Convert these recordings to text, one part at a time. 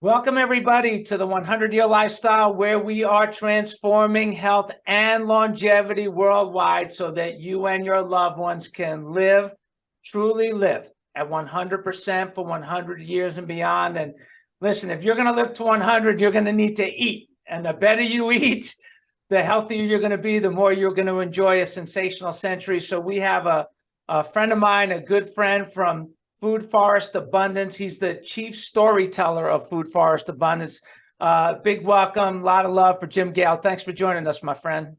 Welcome, everybody, to the 100-Year Lifestyle, where we are transforming health and longevity worldwide so that you and your loved ones can live, truly live at 100% for 100 years and beyond. And listen, if you're going to live to 100, you're going to need to eat. And the better you eat, the healthier you're going to be, the more you're going to enjoy a sensational century. So we have a friend of mine, a good friend from Food Forest Abundance. He's the Chief Storyteller of Food Forest Abundance. Big welcome, a lot of love for Jim Gale. Thanks for joining us, my friend.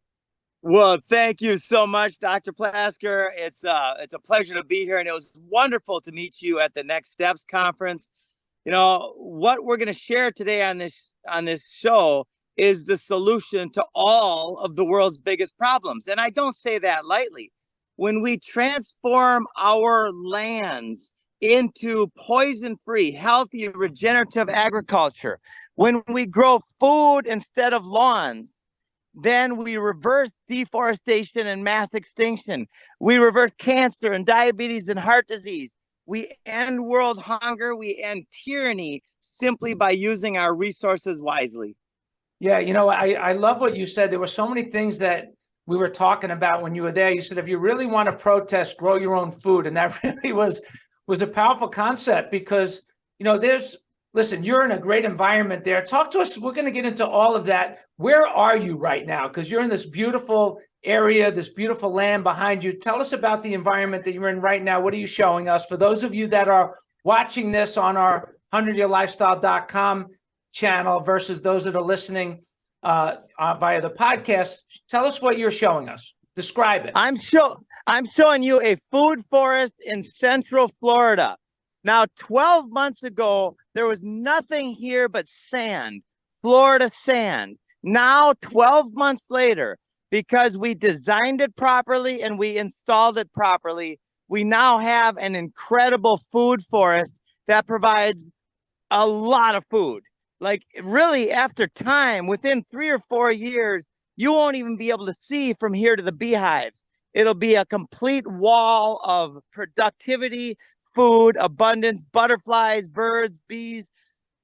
Well, thank you so much, Dr. Plasker. It's a pleasure to be here, and it was wonderful to meet you at the Next Steps conference. You know, what we're going to share today on this show is the solution to all of the world's biggest problems. And I don't say that lightly. When we transform our lands into poison-free, healthy, regenerative agriculture, when we grow food instead of lawns, then we reverse deforestation and mass extinction. We reverse cancer and diabetes and heart disease. We end world hunger. We end tyranny simply by using our resources wisely. Yeah, you know, I love what you said. There were so many things that we were talking about when you were there. You said, if you really want to protest, grow your own food. And that really was a powerful concept because, you know, listen, you're in a great environment there. Talk to us. We're going to get into all of that. Where are you right now? Because you're in this beautiful area, this beautiful land behind you. Tell us about the environment that you're in right now. What are you showing us? For those of you that are watching this on our 100yearlifestyle.com channel versus those that are listening via the podcast, tell us what you're showing us. Describe it. I'm showing you a food forest in Central Florida. Now, 12 months ago, there was nothing here but sand, Florida sand. Now, 12 months later, because we designed it properly and we installed it properly, we now have an incredible food forest that provides a lot of food. Like, really, after time, within 3 or 4 years, you won't even be able to see from here to the beehives. It'll be a complete wall of productivity, food, abundance, butterflies, birds, bees.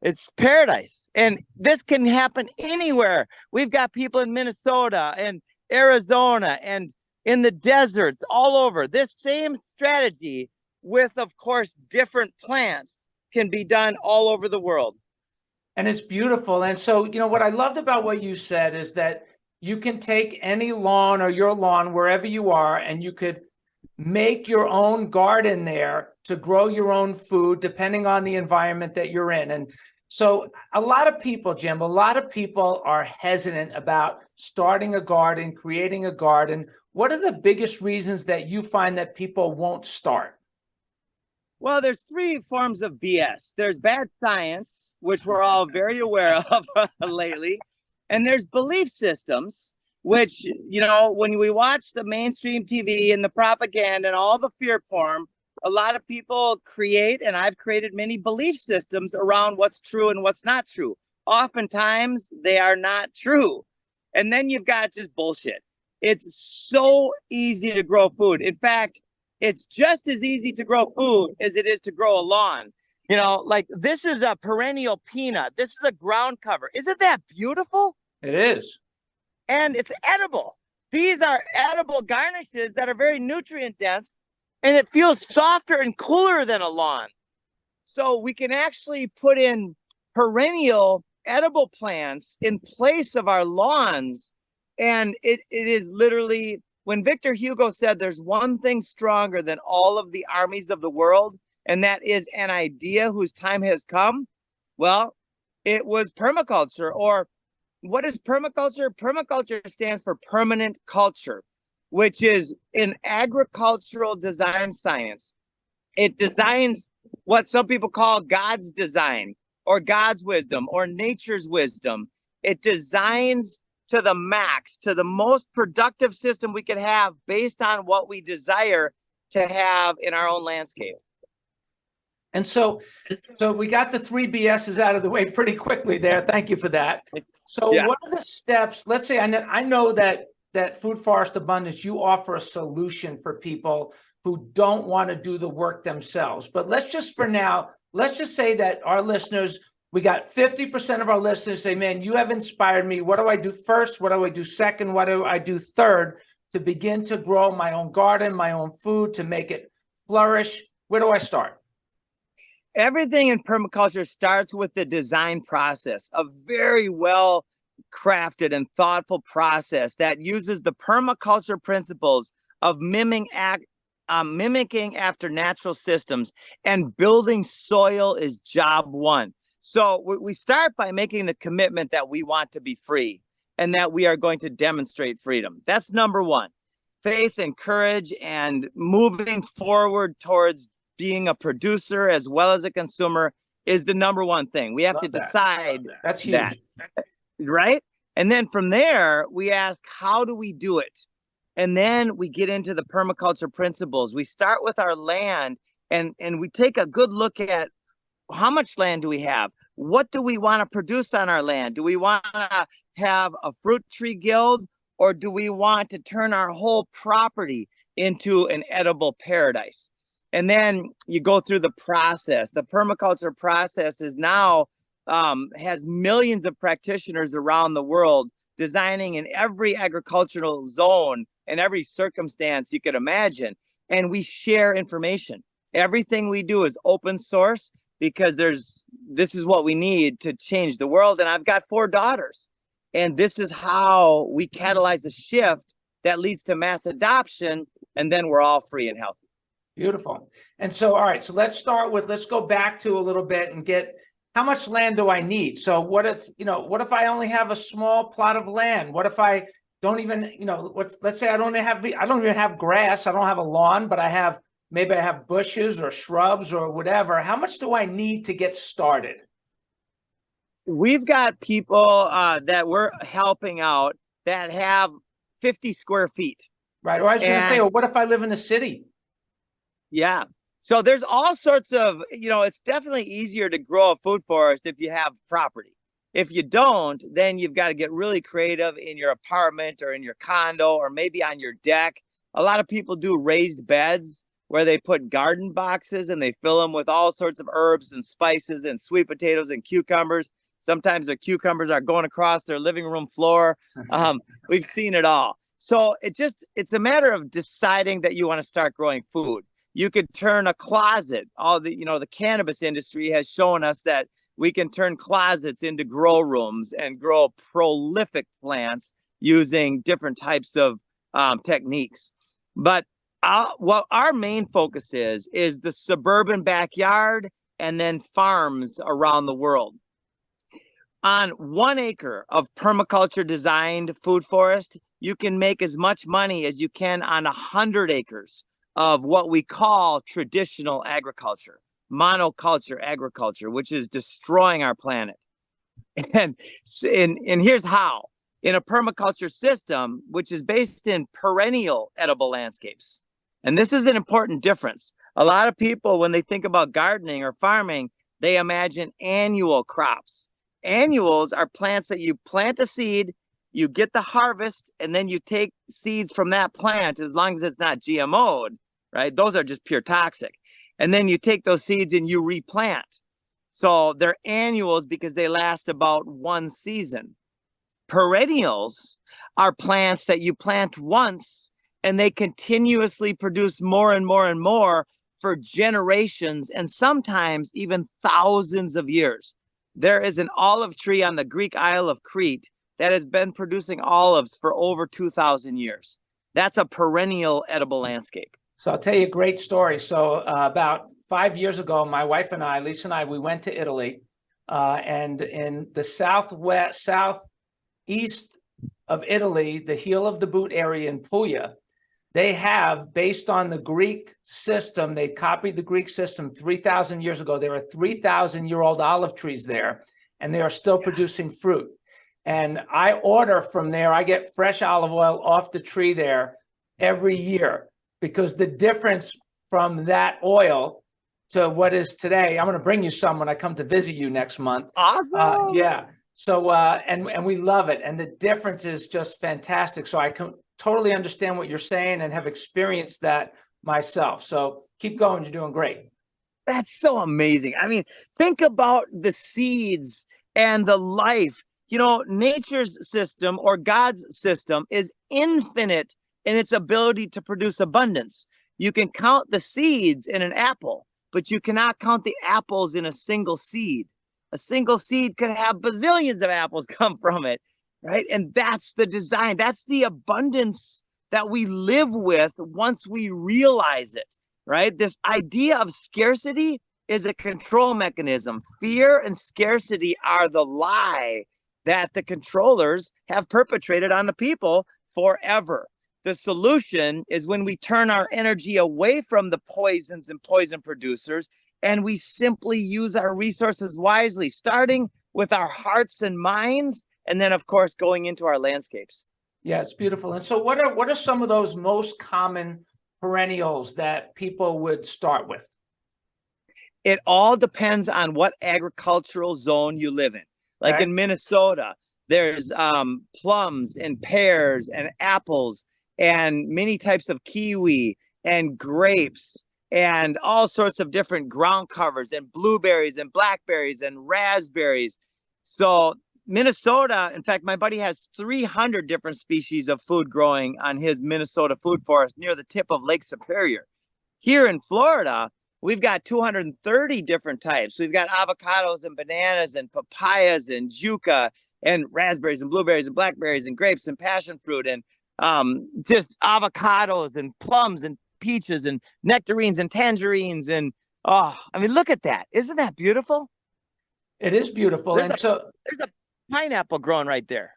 It's paradise. And this can happen anywhere. We've got people in Minnesota and Arizona and in the deserts all over. This same strategy with, of course, different plants can be done all over the world. And it's beautiful. And so, you know, what I loved about what you said is that you can take any lawn or your lawn wherever you are, and you could make your own garden there to grow your own food, depending on the environment that you're in. And so a lot of people, Jim, are hesitant about starting a garden, creating a garden. What are the biggest reasons that you find that people won't start? Well, there's 3 forms of BS. There's bad science, which we're all very aware of lately. And there's belief systems, which, you know, when we watch the mainstream TV and the propaganda and all the fear porn, a lot of people create, and I've created many belief systems around what's true and what's not true. Oftentimes, they are not true. And then you've got just bullshit. It's so easy to grow food. In fact, it's just as easy to grow food as it is to grow a lawn. You know, like, this is a perennial peanut. This is a ground cover. Isn't that beautiful? It is. And it's edible. These are edible garnishes that are very nutrient dense, and it feels softer and cooler than a lawn. So we can actually put in perennial edible plants in place of our lawns. And it is literally, when Victor Hugo said there's one thing stronger than all of the armies of the world, and that is an idea whose time has come, well, it was permaculture. Or what is permaculture? Permaculture stands for permanent culture, which is an agricultural design science. It designs what some people call God's design, or God's wisdom, or nature's wisdom. It designs to the max, to the most productive system we can have based on what we desire to have in our own landscape. And so we got the 3 BSs out of the way pretty quickly there. Thank you for that. So yeah. What are the steps? Let's say I know that Food Forest Abundance, you offer a solution for people who don't want to do the work themselves. But let's just, for now, let's just say that our listeners We got 50% of our listeners say, man, you have inspired me. What do I do first? What do I do second? What do I do third to begin to grow my own garden, my own food, to make it flourish? Where do I start? Everything in permaculture starts with the design process, a very well crafted and thoughtful process that uses the permaculture principles of mimicking after natural systems, and building soil is job one. So we start by making the commitment that we want to be free and that we are going to demonstrate freedom. That's number one. Faith and courage and moving forward towards being a producer as well as a consumer is the number one thing. We have to decide That's huge. Right? And then from there, we ask, how do we do it? And then we get into the permaculture principles. We start with our land and we take a good look at how much land do we have? What do we want to produce on our land? Do we want to have a fruit tree guild, or do we want to turn our whole property into an edible paradise? And then you go through the process. The permaculture process is now has millions of practitioners around the world designing in every agricultural zone and every circumstance you could imagine. And we share information. Everything we do is open source because this is what we need to change the world. And I've got 4 daughters. And this is how we catalyze a shift that leads to mass adoption. And then we're all free and healthy. Beautiful. And so, all right, so let's go back to a little bit and get, how much land do I need? So what if I only have a small plot of land? What if I don't even, let's say I don't even have grass. I don't have a lawn, but maybe I have bushes or shrubs or whatever. How much do I need to get started? We've got people that we're helping out that have 50 square feet. Right. Or I was going to say, what if I live in the city? Yeah. So there's all sorts of, it's definitely easier to grow a food forest if you have property. If you don't, then you've got to get really creative in your apartment or in your condo or maybe on your deck. A lot of people do raised beds where they put garden boxes and they fill them with all sorts of herbs and spices and sweet potatoes and cucumbers. Sometimes their cucumbers are going across their living room floor. We've seen it all. So it's a matter of deciding that you want to start growing food. You could turn a closet. The cannabis industry has shown us that we can turn closets into grow rooms and grow prolific plants using different types of techniques. But what our main focus is the suburban backyard and then farms around the world. On 1 acre of permaculture designed food forest, you can make as much money as you can on 100 acres of what we call traditional agriculture, monoculture agriculture, which is destroying our planet. And here's how. In a permaculture system, which is based in perennial edible landscapes. And this is an important difference. A lot of people, when they think about gardening or farming, they imagine annual crops. Annuals are plants that you plant a seed, you get the harvest, and then you take seeds from that plant, as long as it's not GMO'd, right? Those are just pure toxic. And then you take those seeds and you replant. So they're annuals because they last about 1 season. Perennials are plants that you plant once and they continuously produce more and more and more for generations and sometimes even thousands of years. There is an olive tree on the Greek Isle of Crete that has been producing olives for over 2,000 years. That's a perennial edible landscape. So I'll tell you a great story. So about 5 years ago, my wife and I, Lisa and I, we went to Italy, and in the southeast of Italy, the heel of the boot area in Puglia, they have, based on the Greek system, they copied the Greek system 3,000 years ago. There are 3,000-year-old olive trees there, and they are still producing fruit. And I order from there. I get fresh olive oil off the tree there every year, because the difference from that oil to what is today, I'm going to bring you some when I come to visit you next month. Awesome. Yeah. So, and we love it. And the difference is just fantastic. So I can totally understand what you're saying and have experienced that myself. So keep going. You're doing great. That's so amazing. I mean, think about the seeds and the life. You know, nature's system or God's system is infinite in its ability to produce abundance. You can count the seeds in an apple, but you cannot count the apples in a single seed. A single seed could have bazillions of apples come from it, right? And that's the design. That's the abundance that we live with once we realize it, right? This idea of scarcity is a control mechanism. Fear and scarcity are the lie that the controllers have perpetrated on the people forever. The solution is when we turn our energy away from the poisons and poison producers, and we simply use our resources wisely, starting with our hearts and minds, and then, of course, going into our landscapes. Yeah, it's beautiful. And so what are some of those most common perennials that people would start with? It all depends on what agricultural zone you live in. Like Okay. in Minnesota, there's plums and pears and apples and many types of kiwi and grapes and all sorts of different ground covers and blueberries and blackberries and raspberries. So Minnesota, in fact, my buddy has 300 different species of food growing on his Minnesota food forest near the tip of Lake Superior. Here in Florida, we've got 230 different types. We've got avocados and bananas and papayas and yucca and raspberries and blueberries and blackberries and grapes and passion fruit and just avocados and plums and peaches and nectarines and tangerines. And, oh, I mean, look at that. Isn't that beautiful? It is beautiful. There's And a pineapple growing right there.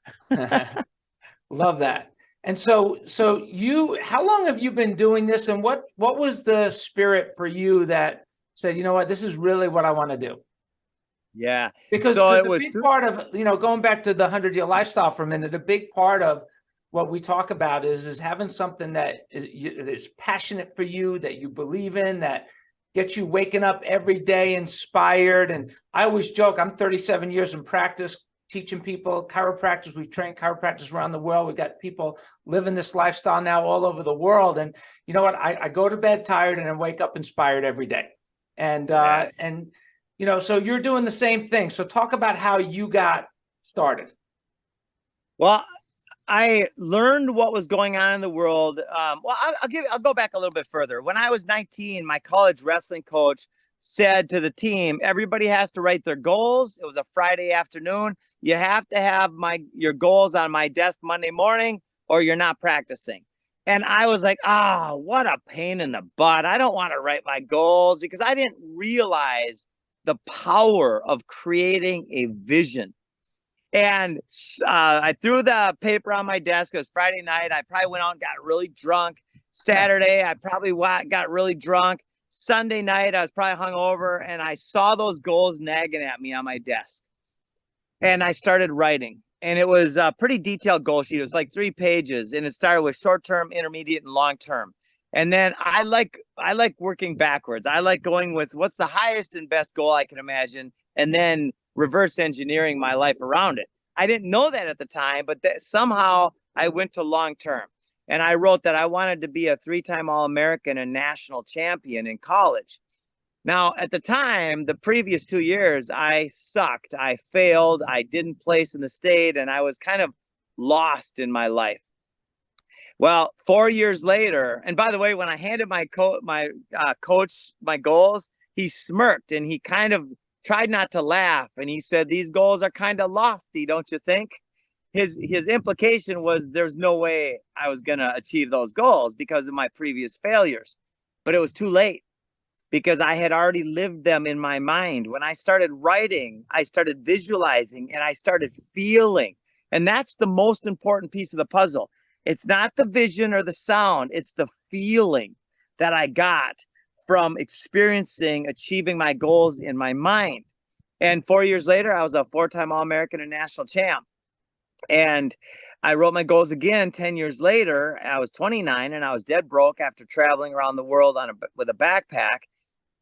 love that. And so how long have you been doing this, and what was the spirit for you that said, you know what, this is really what I want to do? Yeah. Because So it the was big part of, going back to the 100-year lifestyle for a minute, a big part of what we talk about is having something that is passionate for you, that you believe in, that gets you waking up every day inspired. And I always joke, I'm 37 years in practice, teaching people chiropractors. We've trained chiropractors around the world. We've got people living this lifestyle now all over the world. And you know what? I go to bed tired and I wake up inspired every day. And Yes. so you're doing the same thing. So talk about how you got started. Well, I learned what was going on in the world. I'll go back a little bit further. When I was 19, my college wrestling coach said to the team, everybody has to write their goals. It was a Friday afternoon. You have to have your goals on my desk Monday morning, or you're not practicing. And I was like, what a pain in the butt. I don't want to write my goals, because I didn't realize the power of creating a vision. And I threw the paper on my desk. It was Friday night. I probably went out and got really drunk. Saturday, I probably got really drunk. Sunday night, I was probably hungover, and I saw those goals nagging at me on my desk. And I started writing. And it was a pretty detailed goal sheet. It was like 3 pages, and it started with short-term, intermediate, and long-term. And then I like working backwards. I like going with what's the highest and best goal I can imagine, and then reverse engineering my life around it. I didn't know that at the time, but that somehow I went to long term. And I wrote that I wanted to be a 3-time All-American and national champion in college. Now, at the time, the previous 2 years, I sucked. I failed. I didn't place in the state, and I was kind of lost in my life. Well, 4 years later, and by the way, when I handed my coach my goals, he smirked and he kind of tried not to laugh. And he said, these goals are kind of lofty, don't you think? His implication was there's no way I was going to achieve those goals because of my previous failures. But it was too late, because I had already lived them in my mind. When I started writing, I started visualizing, and I started feeling. And that's the most important piece of the puzzle. It's not the vision or the sound. It's the feeling that I got from achieving my goals in my mind. And 4 years later, I was a 4-time All-American and national champ. And I wrote my goals again 10 years later. I was 29, and I was dead broke after traveling around the world with a backpack.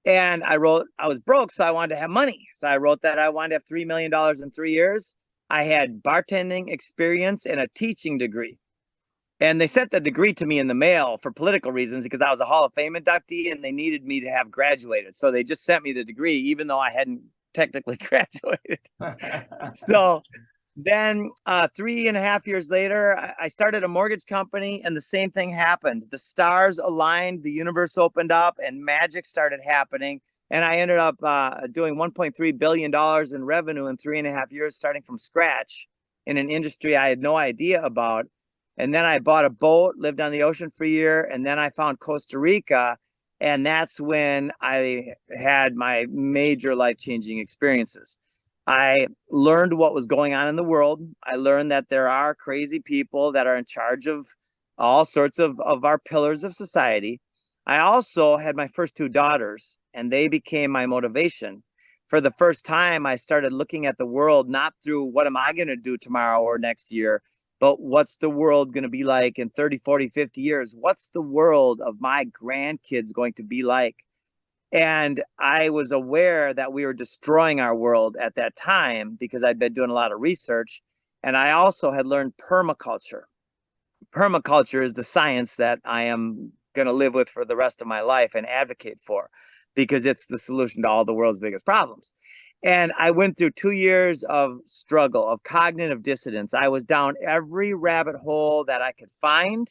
And I wrote, I was broke, so I wanted to have money. So I wrote that I wanted to have $3 million in 3 years. I had bartending experience and a teaching degree. And they sent the degree to me in the mail for political reasons because I was a Hall of Fame inductee and they needed me to have graduated. So they just sent me the degree, even though I hadn't technically graduated. So then 3.5 years later, I started a mortgage company and the same thing happened. The stars aligned, the universe opened up and magic started happening. And I ended up doing $1.3 billion in revenue in 3.5 years, starting from scratch in an industry I had no idea about. And then I bought a boat, lived on the ocean for a year, and then I found Costa Rica. And that's when I had my major life-changing experiences. I learned what was going on in the world. I learned that there are crazy people that are in charge of all sorts of our pillars of society. I also had my first 2 daughters, and they became my motivation. For the first time, I started looking at the world not through what am I going to do tomorrow or next year, but what's the world going to be like in 30, 40, 50 years? What's the world of my grandkids going to be like? And I was aware that we were destroying our world at that time because I'd been doing a lot of research. And I also had learned permaculture. Permaculture is the science that I am going to live with for the rest of my life and advocate for, because it's the solution to all the world's biggest problems. And I went through 2 years of struggle, of cognitive dissonance. I was down every rabbit hole that I could find.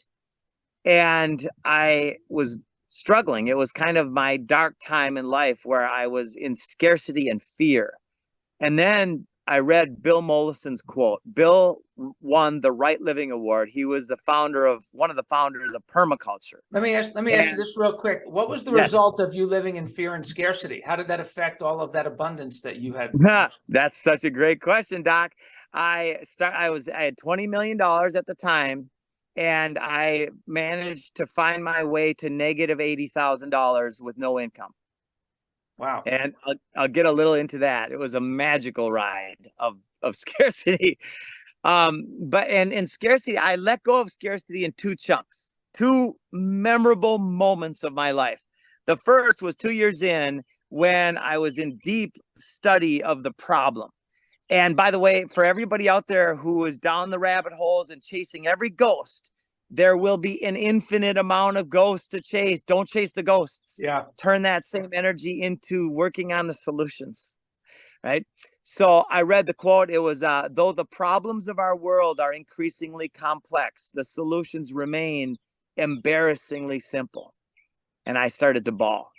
And I was struggling. It was kind of my dark time in life where I was in scarcity and fear. And then I read Bill Mollison's quote. Bill won the Right Living Award. He was one of the founders of permaculture. Let me ask you this real quick. What was the result of you living in fear and scarcity? How did that affect all of that abundance that you had? That's such a great question, Doc. I had $20 million at the time, and I managed to find my way to negative $80,000 with no income. Wow. And I'll get a little into that. It was a magical ride of scarcity. But in scarcity, I let go of scarcity in 2 chunks, 2 memorable moments of my life. The first was 2 years in when I was in deep study of the problem. And by the way, for everybody out there who is down the rabbit holes and chasing every ghost, there will be an infinite amount of ghosts to chase. Don't chase the ghosts. Yeah. Turn that same energy into working on the solutions, right? So I read the quote. It was, though the problems of our world are increasingly complex, the solutions remain embarrassingly simple. And I started to bawl.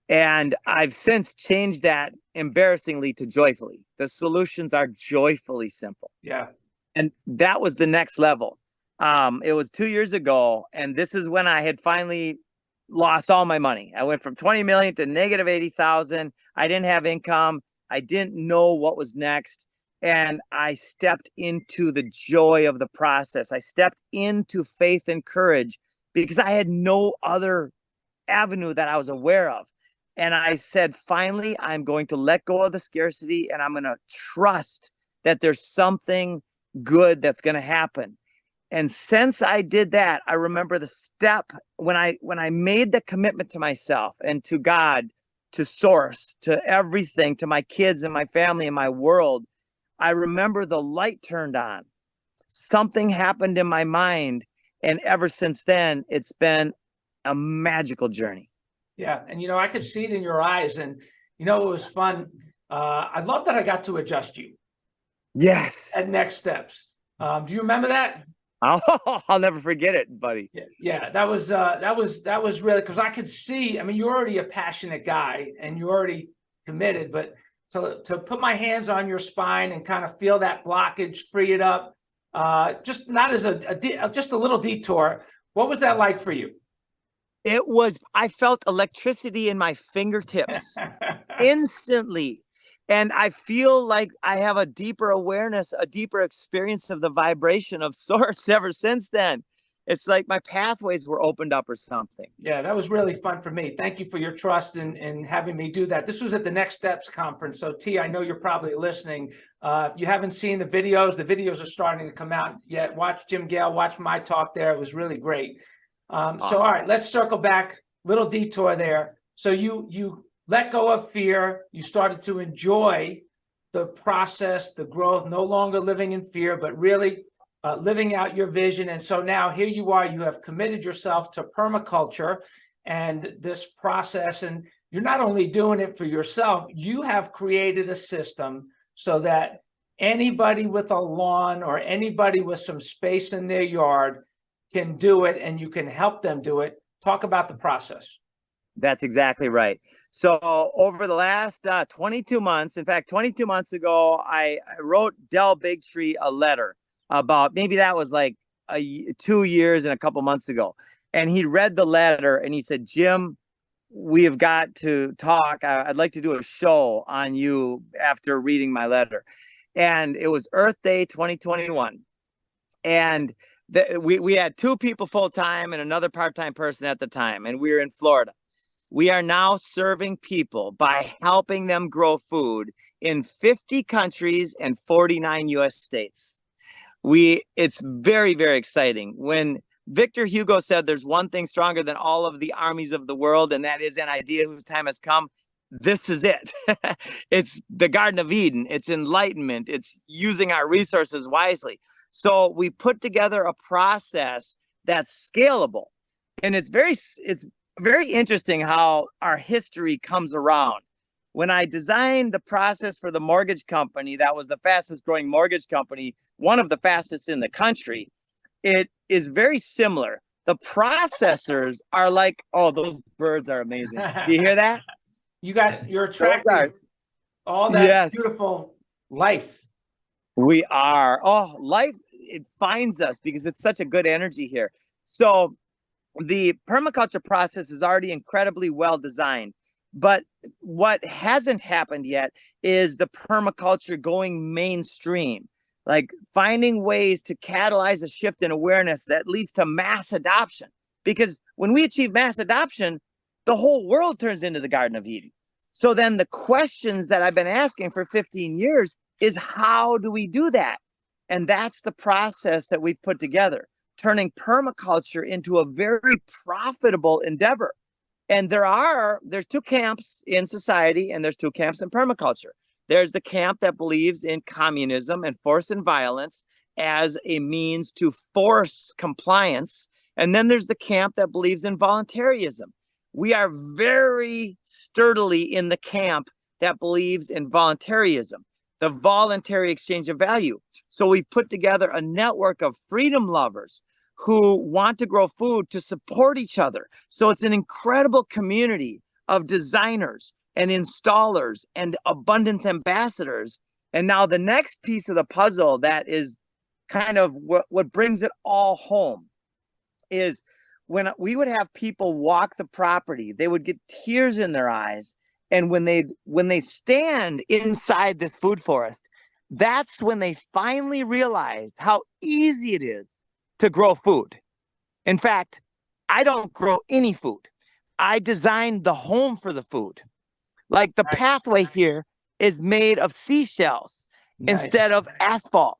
And I've since changed that embarrassingly to joyfully. The solutions are joyfully simple. Yeah. And that was the next level. It was 2 years ago, and this is when I had finally lost all my money. I went from 20 million to negative 80,000. I didn't have income. I didn't know what was next. And I stepped into the joy of the process. I stepped into faith and courage because I had no other avenue that I was aware of. And I said, finally, I'm going to let go of the scarcity and I'm going to trust that there's something good that's going to happen. And since I did that, I remember the step when I made the commitment to myself and to God, to source, to everything, to my kids and my family and my world. I remember the light turned on. Something happened in my mind. And ever since then, it's been a magical journey. Yeah. And, I could see it in your eyes. And, it was fun. I love that I got to adjust you. Yes. At Next Steps. Do you remember that? I'll never forget it, buddy. Yeah, that was really, because I could see, you're already a passionate guy and you're already committed, but to put my hands on your spine and kind of feel that blockage, free it up, just not as just a little detour. What was that like for you? I felt electricity in my fingertips instantly. And I feel like I have a deeper awareness, a deeper experience of the vibration of source ever since then. It's like my pathways were opened up or something. Yeah, that was really fun for me. Thank you for your trust in having me do that. This was at the Next Steps conference. So T, I know you're probably listening. If you haven't seen the videos are starting to come out yet. Watch Jim Gale, watch my talk there. It was really great. Awesome. So, all right, let's circle back, little detour there. So you let go of fear. You started to enjoy the process, the growth, no longer living in fear, but really living out your vision. And so now here you are, you have committed yourself to permaculture and this process. And you're not only doing it for yourself, you have created a system so that anybody with a lawn or anybody with some space in their yard can do it, and you can help them do it. Talk about the process. That's exactly right. So over the last 22 months, in fact, 22 months ago, I wrote Del Bigtree a letter about, maybe that was like 2 years and a couple months ago. And he read the letter and he said, Jim, we have got to talk. I'd like to do a show on you after reading my letter. And it was Earth Day 2021. And we had 2 people full-time and another part-time person at the time. And we were in Florida. We are now serving people by helping them grow food in 50 countries and 49 US states. It's very, very exciting. When Victor Hugo said there's one thing stronger than all of the armies of the world, and that is an idea whose time has come, this is it. It's the Garden of Eden. It's enlightenment. It's using our resources wisely. So we put together a process that's scalable. And it's very interesting how our history comes around. When I designed the process for the mortgage company, that was the fastest growing mortgage company, one of the fastest in the country, it is very similar. The processors are like, oh, those birds are amazing. Do you hear that? You're attracting all that Yes. beautiful life. We are. Oh, life, it finds us because it's such a good energy here. So the permaculture process is already incredibly well designed. But what hasn't happened yet is the permaculture going mainstream, like finding ways to catalyze a shift in awareness that leads to mass adoption. Because when we achieve mass adoption, the whole world turns into the Garden of Eden. So then the questions that I've been asking for 15 years is, how do we do that? And that's the process that we've put together, turning permaculture into a very profitable endeavor. And there's 2 camps in society, and there's 2 camps in permaculture. There's the camp that believes in communism and force and violence as a means to force compliance. And then there's the camp that believes in voluntarism. We are very sturdily in the camp that believes in voluntarism, the voluntary exchange of value. So we've put together a network of freedom lovers who want to grow food to support each other. So it's an incredible community of designers and installers and abundance ambassadors. And now the next piece of the puzzle that is kind of what brings it all home is when we would have people walk the property, they would get tears in their eyes. And when they stand inside this food forest, that's when they finally realize how easy it is to grow food. In fact, I don't grow any food. I designed the home for the food. Like the pathway here is made of seashells instead of asphalt.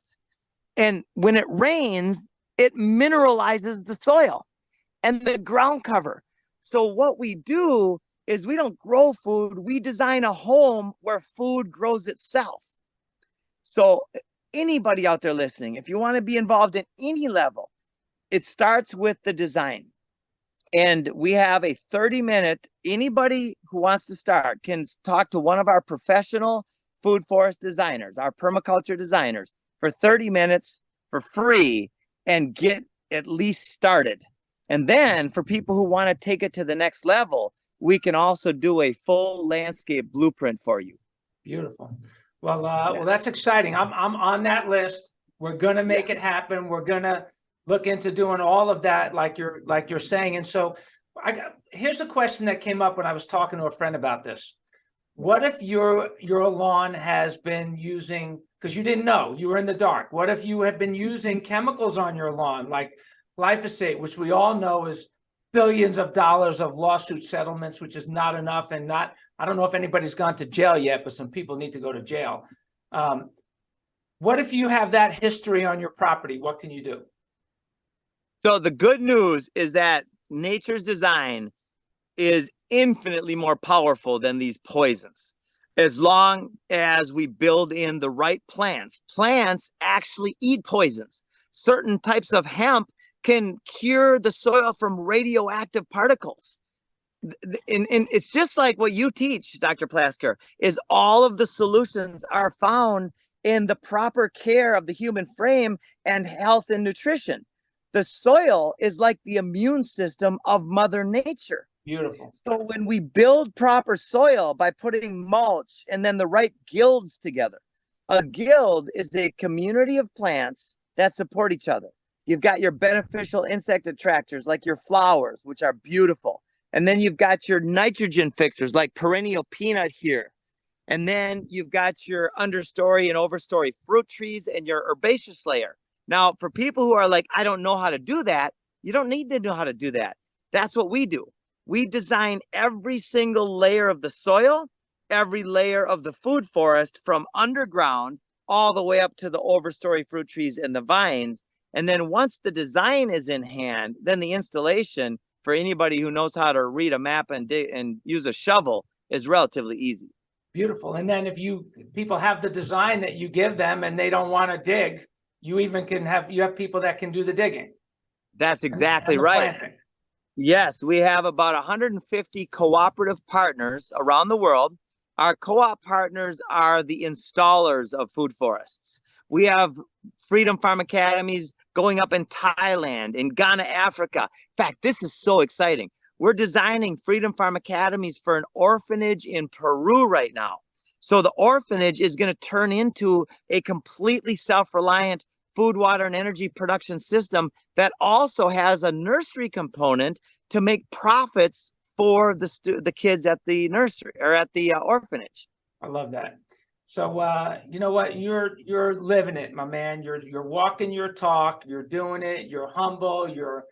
And when it rains, it mineralizes the soil and the ground cover. So what we do is we don't grow food, we design a home where food grows itself. So anybody out there listening, if you want to be involved in any level, it starts with the design. And we have a 30-minute, anybody who wants to start can talk to one of our professional food forest designers, our permaculture designers, for 30 minutes for free and get at least started. And then for people who want to take it to the next level, we can also do a full landscape blueprint for you. Beautiful. Well, well, that's exciting. I'm on that list. We're going to make it happen. We're going to look into doing all of that, like you're saying. And so here's a question that came up when I was talking to a friend about this. What if your lawn has been using, because you didn't know, you were in the dark. What if you have been using chemicals on your lawn, like glyphosate, which we all know is billions of dollars of lawsuit settlements, which is not enough, and I don't know if anybody's gone to jail yet, but some people need to go to jail. What if you have that history on your property? What can you do? So the good news is that nature's design is infinitely more powerful than these poisons. As long as we build in the right plants. Plants actually eat poisons. certain types of hemp can cure the soil from radioactive particles. And it's just like what you teach, Dr. Plasker, is all of the solutions are found in the proper care of the human frame and health and nutrition. The soil is like the immune system of Mother Nature. Beautiful. So when we build proper soil by putting mulch and then the right guilds together, a guild is a community of plants that support each other. You've got your beneficial insect attractors like your flowers, which are beautiful. And then you've got your nitrogen fixers like perennial peanut here. And then you've got your understory and overstory fruit trees and your herbaceous layer. Now, for people who are like, I don't know how to do that, you don't need to know how to do that. That's what we do. We design every single layer of the soil, every layer of the food forest from underground all the way up to the overstory fruit trees and the vines. And then once the design is in hand, then the installation for anybody who knows how to read a map and use a shovel is relatively easy. Beautiful. And then if people have the design that you give them and they don't want to dig, you have people that can do the digging. That's exactly and right. Planting. Yes, we have about 150 cooperative partners around the world. Our co-op partners are the installers of food forests. We have Freedom Farm Academies going up in Thailand, in Ghana, Africa. In fact, this is so exciting. We're designing Freedom Farm Academies for an orphanage in Peru right now. So the orphanage is going to turn into a completely self-reliant food, water, and energy production system that also has a nursery component to make profits for the kids at the nursery or at the orphanage. I love that. So you know what? You're living it, my man. You're walking your talk. You're doing it. You're humble. You're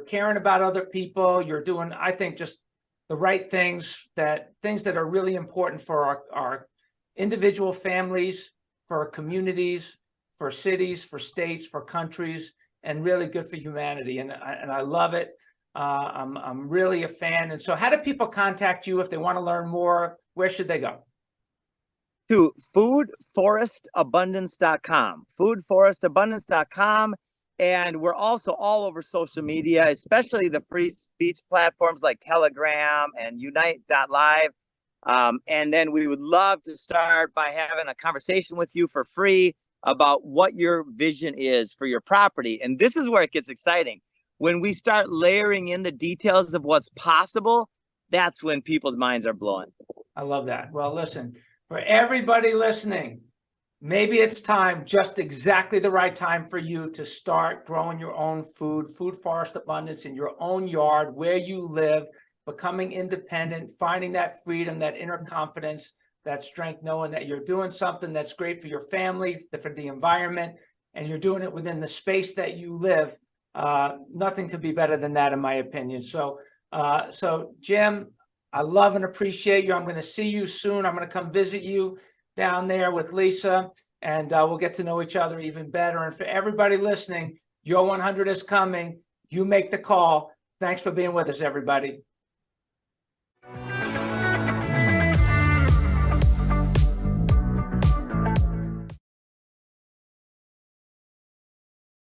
caring about other people. You're doing, I think, just the right things that are really important for our individual families, for our communities, for cities, for states, for countries, and really good for humanity. And I love it. I'm really a fan. And so how do people contact you if they want to learn more? Where should they go? To foodforestabundance.com, foodforestabundance.com. And we're also all over social media, especially the free speech platforms like Telegram and Unite.live. And then we would love to start by having a conversation with you for free about what your vision is for your property. And this is where it gets exciting. When we start layering in the details of what's possible, that's when people's minds are blowing. I love that. Well, listen, for everybody listening, maybe it's time, just exactly the right time for you to start growing your own food forest abundance in your own yard, where you live, becoming independent, finding that freedom, that inner confidence, that strength, knowing that you're doing something that's great for your family, for the environment, and you're doing it within the space that you live. Nothing could be better than that, in my opinion. So Jim, I love and appreciate you. I'm going to see you soon. I'm going to come visit you down there with Lisa, and we'll get to know each other even better. And for everybody listening, your 100 is coming. You make the call. Thanks for being with us, everybody.